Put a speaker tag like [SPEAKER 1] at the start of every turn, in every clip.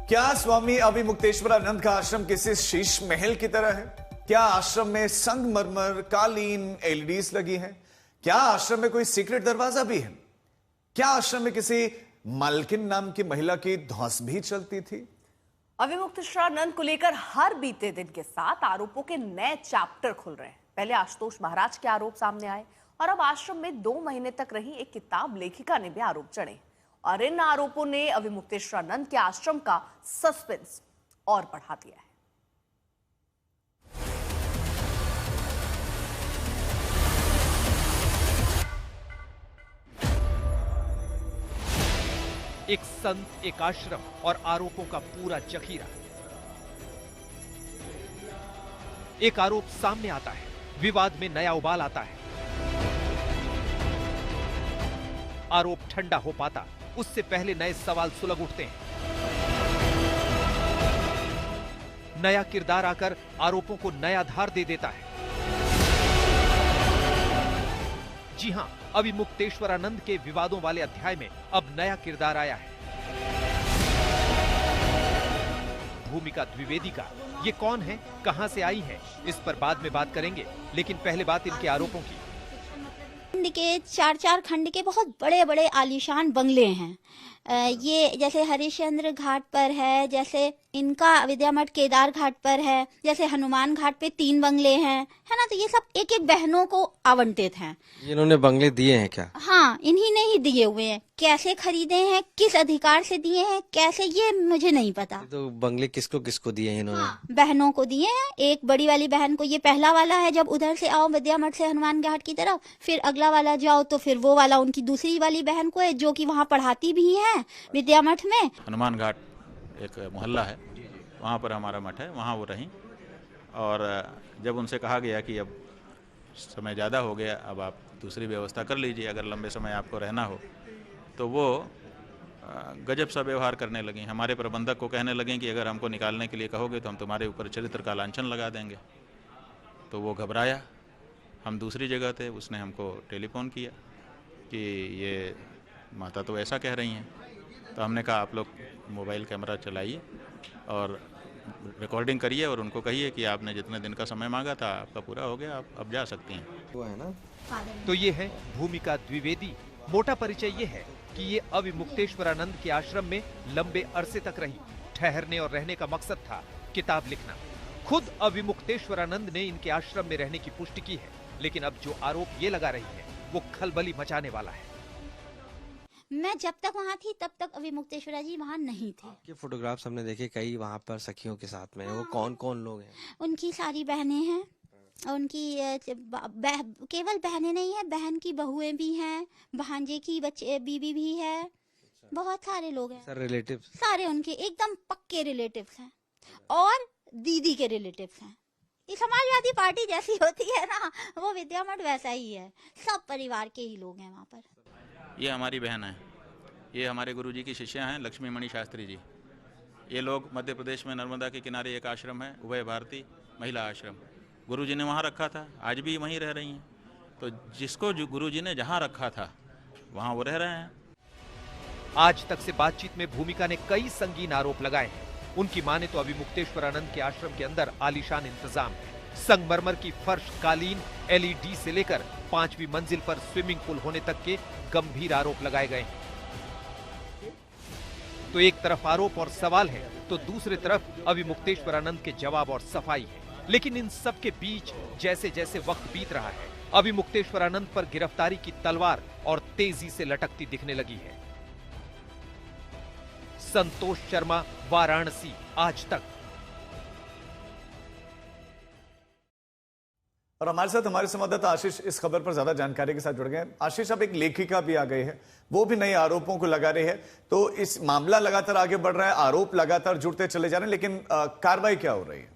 [SPEAKER 1] क्या स्वामी अभिमुक्तेश्वरानंद का आश्रम किसी शीश महल की तरह है? क्या आश्रम में संगमरमर, कालीन, एलईडीज लगी हैं? क्या आश्रम में कोई सीक्रेट दरवाजा भी है? क्या आश्रम में किसी मालकिन नाम की महिला की धौंस भी चलती थी?
[SPEAKER 2] अभिमुक्तेश्वरानंद को लेकर हर बीते दिन के साथ आरोपों के नए चैप्टर खुल रहे हैं। पहले आशुतोष महाराज के आरोप सामने आए और अब आश्रम में 2 महीने तक रही एक किताब लेखिका ने भी आरोप चढ़े और इन आरोपों ने अभिमुक्तेश्वरानंद के आश्रम का सस्पेंस और बढ़ा दिया है।
[SPEAKER 3] एक संत, एक आश्रम और आरोपों का पूरा जखीरा। एक आरोप सामने आता है, विवाद में नया उबाल आता है। आरोप ठंडा हो पाता उससे पहले नए सवाल सुलग उठते हैं। नया किरदार आकर आरोपों को नया धार दे देता है। जी हां, अभिमुक्तेश्वरानंद के विवादों वाले अध्याय में अब नया किरदार आया है। भूमिका द्विवेदी का ये कौन है, कहां से आई है, इस पर बाद में बात करेंगे, लेकिन पहले बात इनके आरोपों की।
[SPEAKER 4] के 4-4 खंड के बहुत बड़े बड़े आलीशान बंगले हैं। ये जैसे हरिश्चंद्र घाट पर है, जैसे इनका विद्या मठ केदार घाट पर है, जैसे हनुमान घाट पे 3 बंगले हैं, है ना। तो ये सब एक एक बहनों को आवंटित हैं।
[SPEAKER 5] इन्होंने बंगले दिए हैं क्या?
[SPEAKER 4] हाँ, इन्हीं ने ही दिए हुए हैं। कैसे खरीदे हैं, किस अधिकार से दिए हैं, कैसे, ये मुझे नहीं पता।
[SPEAKER 5] तो बंगले किसको किसको दिए हैं इन्होंने?
[SPEAKER 4] हाँ, बहनों को दिए हैं। एक बड़ी वाली बहन को, ये पहला वाला है, जब उधर से आओ विद्या मठ से हनुमान घाट की तरफ, फिर अगला वाला जाओ तो फिर वो वाला उनकी दूसरी वाली बहन को है, जो कि वहाँ पढ़ाती भी है विद्या मठ में।
[SPEAKER 6] हनुमान घाट एक मोहल्ला है, वहाँ पर हमारा मठ है, वहाँ वो रहीं। और जब उनसे कहा गया कि अब समय ज़्यादा हो गया, अब आप दूसरी व्यवस्था कर लीजिए, अगर लंबे समय आपको रहना हो, तो वो गजब सा व्यवहार करने लगी। हमारे प्रबंधक को कहने लगे कि अगर हमको निकालने के लिए कहोगे तो हम तुम्हारे ऊपर चरित्र का लांछन लगा देंगे। तो वो घबराया। हम दूसरी जगह थे, उसने हमको टेलीफोन किया कि ये माता तो ऐसा कह रही हैं। तो हमने कहा आप लोग मोबाइल कैमरा चलाइए और रिकॉर्डिंग करिए और उनको कहिए कि आपने जितने दिन का समय मांगा था आपका पूरा हो गया, आप अब जा सकती हैं।
[SPEAKER 5] वो है ना।
[SPEAKER 3] तो ये है भूमिका द्विवेदी। मोटा परिचय ये है कि ये अभिमुक्तेश्वरानंद के आश्रम में लंबे अरसे तक रही। ठहरने और रहने का मकसद था किताब लिखना। खुद अभिमुक्तेश्वरानंद ने इनके आश्रम में रहने की पुष्टि की है, लेकिन अब जो आरोप ये लगा रही है वो खलबली मचाने वाला है।
[SPEAKER 4] मैं जब तक वहाँ थी तब तक अभिमुक्तेश्वरा जी वहाँ नहीं थे।
[SPEAKER 5] आपके फोटोग्राफ्स हमने देखे कई वहाँ पर सखियों के साथ में। वो कौन कौन लोग हैं?
[SPEAKER 4] उनकी सारी बहनें हैं। उनकी केवल बहनें नहीं है, बहन की बहुएं भी हैं, भांजे की बच्चे बीबी भी है। बहुत सारे लोग हैं।
[SPEAKER 5] सर रिलेटिव
[SPEAKER 4] सारे उनके एकदम पक्के रिलेटिव्स हैं और दीदी के रिलेटिव्स हैं। ये समाजवादी पार्टी जैसी होती है ना, वो विद्या मठ वैसा ही है। सब परिवार के ही लोग हैं वहाँ पर।
[SPEAKER 6] ये हमारी बहन है, ये हमारे गुरुजी की शिष्या हैं, लक्ष्मी मणि शास्त्री जी। ये लोग मध्य प्रदेश में नर्मदा के किनारे एक आश्रम है, उभय भारती महिला आश्रम। गुरुजी ने वहाँ रखा था, आज भी वहीं रह रही हैं। तो जिसको जो गुरुजी ने जहाँ रखा था वहाँ वो रह रहे हैं।
[SPEAKER 3] आज तक से बातचीत में भूमिका ने कई संगीन आरोप लगाए हैं। उनकी माने तो अभिमुक्तेश्वरानंद के आश्रम के अंदर आलीशान इंतजाम है। संगमरमर की फर्श, कालीन, एलईडी से लेकर 5वीं मंजिल पर स्विमिंग पूल होने तक के गंभीर आरोप लगाए गए हैं। तो एक तरफ आरोप और सवाल है, तो दूसरी तरफ अभिमुक्तेश्वरानंद के जवाब और सफाई है। लेकिन इन सब के बीच जैसे जैसे वक्त बीत रहा है, अभिमुक्तेश्वरानंद पर गिरफ्तारी की तलवार और तेजी से लटकती दिखने लगी है। संतोष शर्मा, वाराणसी, आज तक।
[SPEAKER 1] और हमारे साथ हमारे संवाददाता आशीष इस खबर पर ज्यादा जानकारी के साथ जुड़ गए हैं। आशीष, अब एक लेखिका भी आ गई है, वो भी नए आरोपों को लगा रही है। तो इस मामला लगातार आगे बढ़ रहा है, आरोप लगातार जुड़ते चले जा रहे हैं, लेकिन कार्रवाई क्या हो रही है?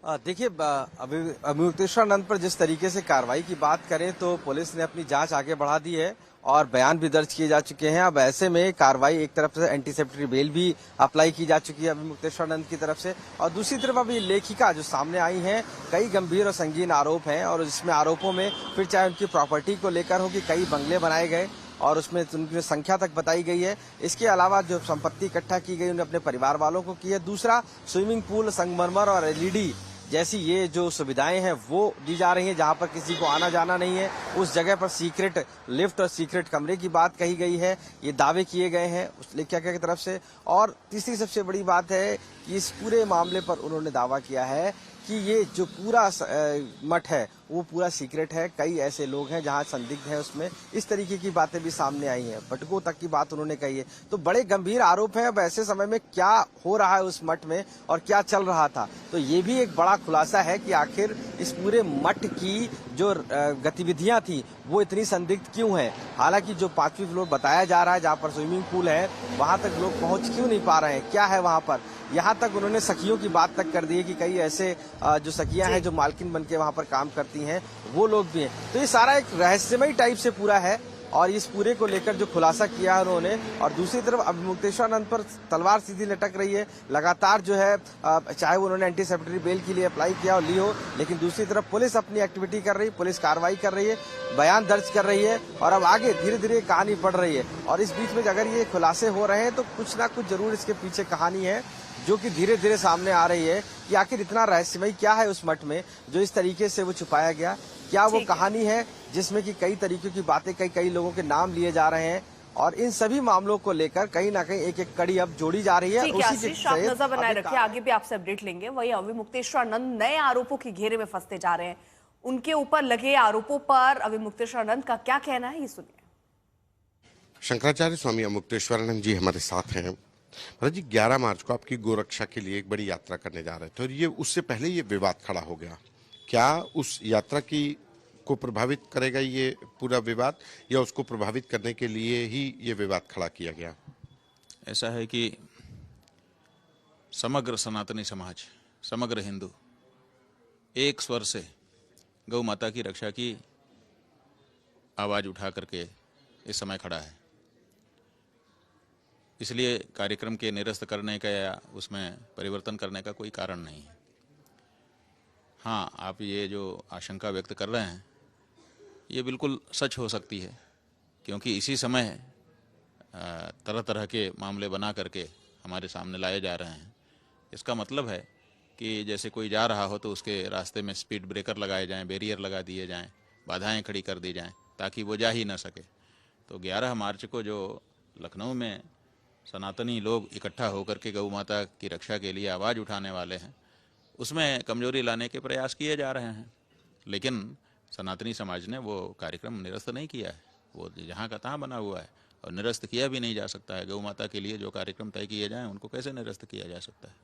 [SPEAKER 5] देखिए, अभिमुक्तेश्वरानंद पर जिस तरीके से कार्रवाई की बात करें तो पुलिस ने अपनी जांच आगे बढ़ा दी है और बयान भी दर्ज किए जा चुके हैं। अब ऐसे में कार्रवाई, एक तरफ से एंटीसेप्टरी बेल भी अप्लाई की जा चुकी है अभिमुक्तेश्वरानंद की तरफ से, और दूसरी तरफ अभी लेखिका जो सामने आई हैं, कई गंभीर और संगीन आरोप हैं और इसमें आरोपों में फिर चाहे उनकी प्रॉपर्टी को लेकर हो कि कई बंगले बनाए गए और उसमें उनकी संख्या तक बताई गई है। इसके अलावा जो संपत्ति इकट्ठा की गई उन्हें अपने परिवार वालों को की है। दूसरा, स्विमिंग पूल, संगमरमर और एलईडी जैसी ये जो सुविधाएं हैं वो दी जा रही हैं, जहां पर किसी को आना जाना नहीं है। उस जगह पर सीक्रेट लिफ्ट और सीक्रेट कमरे की बात कही गई है, ये दावे किए गए हैं उस लेखिका की तरफ से। और तीसरी सबसे बड़ी बात है कि इस पूरे मामले पर उन्होंने दावा किया है कि ये जो पूरा मठ है वो पूरा सीक्रेट है। कई ऐसे लोग हैं जहां संदिग्ध हैं उसमें, इस तरीके की बातें भी सामने आई हैं। बटुकों तक की बात उन्होंने कही है। तो बड़े गंभीर आरोप हैं। अब ऐसे समय में क्या हो रहा है उस मठ में और क्या चल रहा था, तो ये भी एक बड़ा खुलासा है कि आखिर इस पूरे मठ की जो गतिविधियां थी वो इतनी संदिग्ध क्यों है। हालांकि जो 5वीं फ्लोर बताया जा रहा है जहां पर स्विमिंग पूल है, वहां तक लोग पहुंच क्यों नहीं पा रहे हैं, क्या है वहां पर। यहाँ तक उन्होंने सखियों की बात तक कर दी है कि कई ऐसे जो सखियां हैं जो मालकिन बन के वहां पर काम करती हैं वो लोग भी हैं। तो ये सारा एक रहस्यमय टाइप से पूरा है और इस पूरे को लेकर जो खुलासा किया है उन्होंने। और दूसरी तरफ अभिमुक्तेश्वरानंद पर तलवार सीधी लटक रही है। लगातार जो है चाहे उन्होंने एंटीसेप्टरी बेल के लिए अप्लाई किया और ली हो, लेकिन दूसरी तरफ पुलिस अपनी एक्टिविटी कर रही है, पुलिस कार्रवाई कर रही है, बयान दर्ज कर रही है और अब आगे धीरे धीरे कहानी बढ़ रही है। और इस बीच में अगर ये खुलासे हो रहे हैं तो कुछ ना कुछ जरूर इसके पीछे कहानी है जो कि धीरे धीरे सामने आ रही है कि आखिर इतना रहस्यमय क्या है उस मठ में जो इस तरीके से वो छुपाया गया। क्या वो कहानी है जिसमें कि कई तरीके की बातें, कई लोगों के नाम लिए जा रहे हैं और इन सभी मामलों को लेकर कहीं ना कहीं एक एक कड़ी अब जोड़ी जा रही है।
[SPEAKER 2] उसी के आप नजर बनाए रखिए, आगे भी आपसे अपडेट लेंगे। वही अभिमुक्तेश्वरानंद नए आरोपों के घेरे में फंसते जा रहे हैं। उनके ऊपर लगे आरोपों पर अभिमुक्तेश्वरानंद का क्या कहना है, ये सुनिए।
[SPEAKER 7] शंकराचार्य स्वामी अभिमुक्तेश्वरानंद जी हमारे साथ हैं। महाराज जी, 11 मार्च को आपकी गोरक्षा के लिए एक बड़ी यात्रा करने जा रहे थे और ये उससे पहले ये विवाद खड़ा हो गया। क्या उस यात्रा को प्रभावित करेगा ये पूरा विवाद या उसको प्रभावित करने के लिए ही ये विवाद खड़ा किया गया?
[SPEAKER 6] ऐसा है कि समग्र सनातनी समाज, समग्र हिंदू एक स्वर से गौ माता की रक्षा की आवाज उठा करके इस समय खड़ा है। इसलिए कार्यक्रम के निरस्त करने का या उसमें परिवर्तन करने का कोई कारण नहीं है। हाँ, आप ये जो आशंका व्यक्त कर रहे हैं ये बिल्कुल सच हो सकती है, क्योंकि इसी समय तरह तरह के मामले बना करके हमारे सामने लाए जा रहे हैं। इसका मतलब है कि जैसे कोई जा रहा हो तो उसके रास्ते में स्पीड ब्रेकर लगाए जाएं, बैरियर लगा दिए जाएं, बाधाएं खड़ी कर दी जाएं ताकि वो जा ही ना सके। तो 11 मार्च को जो लखनऊ में सनातनी लोग इकट्ठा होकर के गौ माता की रक्षा के लिए आवाज़ उठाने वाले हैं, उसमें कमजोरी लाने के प्रयास किए जा रहे हैं। लेकिन सनातनी समाज ने वो कार्यक्रम निरस्त नहीं किया है, वो जहाँ का तहाँ बना हुआ है और निरस्त किया भी नहीं जा सकता है। गौ माता के लिए जो कार्यक्रम तय किए जाएं उनको कैसे निरस्त किया जा सकता है?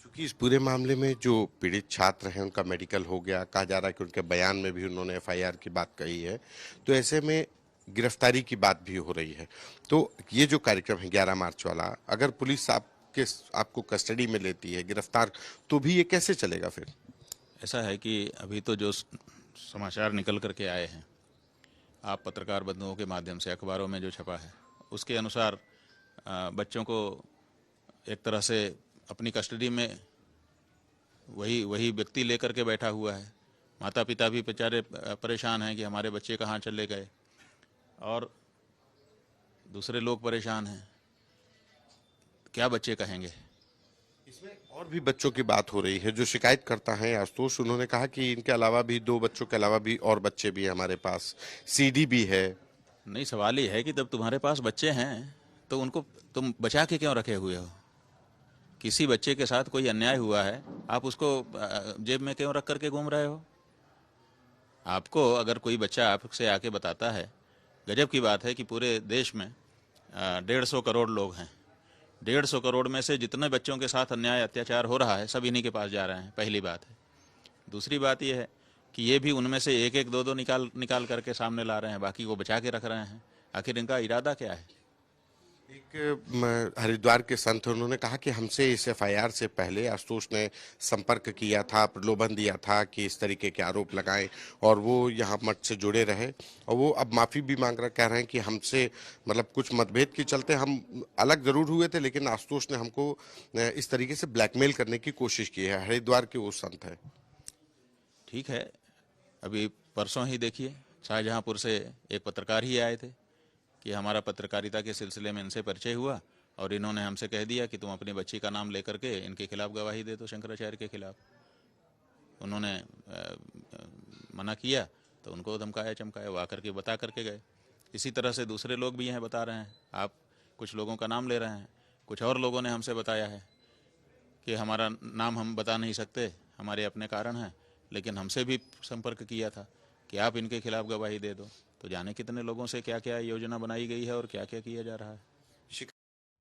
[SPEAKER 7] क्योंकि इस पूरे मामले में जो पीड़ित छात्र हैं उनका मेडिकल हो गया, कहा जा रहा है कि उनके बयान में भी उन्होंने FIR की बात कही है, तो ऐसे में गिरफ्तारी की बात भी हो रही है। तो ये जो कार्यक्रम है 11 मार्च वाला, अगर पुलिस आपको कस्टडी में लेती है, गिरफ्तार, तो भी ये कैसे चलेगा फिर?
[SPEAKER 6] ऐसा है कि अभी तो जो समाचार निकल करके आए हैं, आप पत्रकार बंधुओं के माध्यम से अखबारों में जो छपा है उसके अनुसार बच्चों को एक तरह से अपनी कस्टडी में वही व्यक्ति लेकर के बैठा हुआ है। माता पिता भी बेचारे परेशान हैं कि हमारे बच्चे कहाँ चले गए और दूसरे लोग परेशान हैं, क्या बच्चे कहेंगे।
[SPEAKER 7] इसमें और भी बच्चों की बात हो रही है। जो शिकायत करता है आशुतोष, उन्होंने कहा कि इनके अलावा भी 2 बच्चों के अलावा भी और बच्चे भी हैं हमारे पास, CD भी है।
[SPEAKER 6] नहीं, सवाल ये है कि जब तुम्हारे पास बच्चे हैं तो उनको तुम बचा के क्यों रखे हुए हो? किसी बच्चे के साथ कोई अन्याय हुआ है, आप उसको जेब में क्यों रख करके घूम रहे हो? आपको अगर कोई बच्चा आपसे आके बताता है, गजब की बात है कि पूरे देश में 150 करोड़ लोग हैं, 150 करोड़ में से जितने बच्चों के साथ अन्याय अत्याचार हो रहा है सब इन्हीं के पास जा रहे हैं, पहली बात है। दूसरी बात यह है कि ये भी उनमें से एक एक 2 निकाल करके सामने ला रहे हैं, बाकी को बचा के रख रहे हैं। आखिर इनका इरादा क्या है?
[SPEAKER 7] एक हरिद्वार के संत, उन्होंने कहा कि हमसे इस FIR से पहले आशुतोष ने संपर्क किया था, प्रलोभन दिया था कि इस तरीके के आरोप लगाएं और वो यहाँ मठ से जुड़े रहे, और वो अब माफ़ी भी मांग रहा, कह रहे हैं कि हमसे मतलब कुछ मतभेद के चलते हम अलग जरूर हुए थे, लेकिन आशुतोष ने हमको इस तरीके से ब्लैकमेल करने की कोशिश की है। हरिद्वार के वो संत है।
[SPEAKER 6] ठीक है, अभी परसों ही देखिए शाहजहांपुर से एक पत्रकार ही आए थे, कि हमारा पत्रकारिता के सिलसिले में इनसे परिचय हुआ और इन्होंने हमसे कह दिया कि तुम अपनी बच्ची का नाम लेकर के इनके खिलाफ गवाही दे दो, शंकराचार्य के खिलाफ। उन्होंने मना किया तो उनको धमकाया चमकाया, वो आकर के बता करके गए। इसी तरह से दूसरे लोग भी हैं बता रहे हैं। आप कुछ लोगों का नाम ले रहे हैं, कुछ और लोगों ने हमसे बताया है कि हमारा नाम हम बता नहीं सकते, हमारे अपने कारण हैं, लेकिन हमसे भी संपर्क किया था कि आप इनके खिलाफ गवाही दे दो। तो जाने कितने लोगों से क्या क्या योजना बनाई गई है और क्या क्या किया जा रहा है।